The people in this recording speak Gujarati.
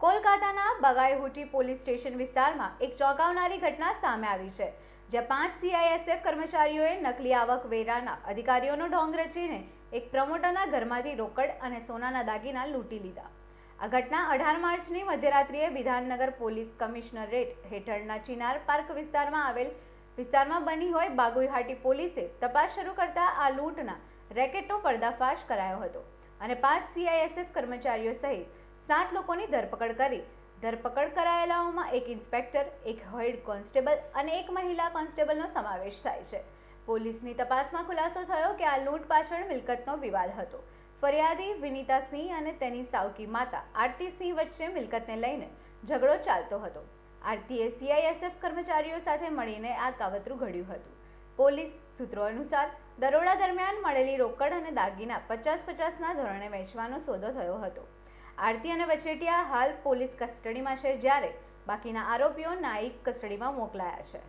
કોલકાતાના બગાઈહુટી પોલીસ સ્ટેશન વિસ્તારમાં એક ચોંકાવનારી ઘટના સામે આવી છે, જ્યાં 5 સીઆઈએસએફ કર્મચારીઓએ નકલી આવકવેરાના અધિકારીઓનો ઢોંગ રચીને એક પ્રમોટરના ઘરમાંથી રોકડ અને સોનાના દાગીના લૂંટી લીધા. આ ઘટના 18 માર્ચની મધ્યરાત્રિએ વિધાનનગર પોલીસ કમિશનરેટ હેઠળના ચિનાર પાર્ક વિસ્તારમાં બની હોય. બાગુઈહાટી પોલીસે તપાસ શરૂ કરતા આ લૂંટના રેકેટનો પર્દાફાશ કરાયો હતો અને 5 સીઆઈએસએફ કર્મચારીઓ સહિત 7 લોકોની ધરપકડ કરી. ધરપકડ કરાયેલાઓમાં એક ઇન્સ્પેક્ટર, એક હેડ કોન્સ્ટેબલ અને એક મહિલા કોન્સ્ટેબલનો સમાવેશ થાય છે. પોલીસની તપાસમાં ખુલાસો થયો કે આ લૂંટ પાછળ મિલકતનો વિવાદ હતો. ફરિયાદી વિનીતા સિંહ અને તેની સાવકી માતા આરતી સિંહ વચ્ચે મિલકતને લઈને ઝઘડો ચાલતો હતો. આરતીએ સીઆઈએસએફ કર્મચારીઓ સાથે મળીને આ કાવતરું ઘડ્યું હતું. પોલીસ સૂત્રો અનુસાર દરોડા દરમિયાન મળેલી રોકડ અને દાગીના 50-50ના ધોરણે વહેંચવાનો સોદો થયો હતો. આરતી અને વચેટિયા હાલ પોલીસ કસ્ટડીમાં છે, જ્યારે બાકીના આરોપીઓ ન્યાયિક કસ્ટડીમાં મોકલાયા છે.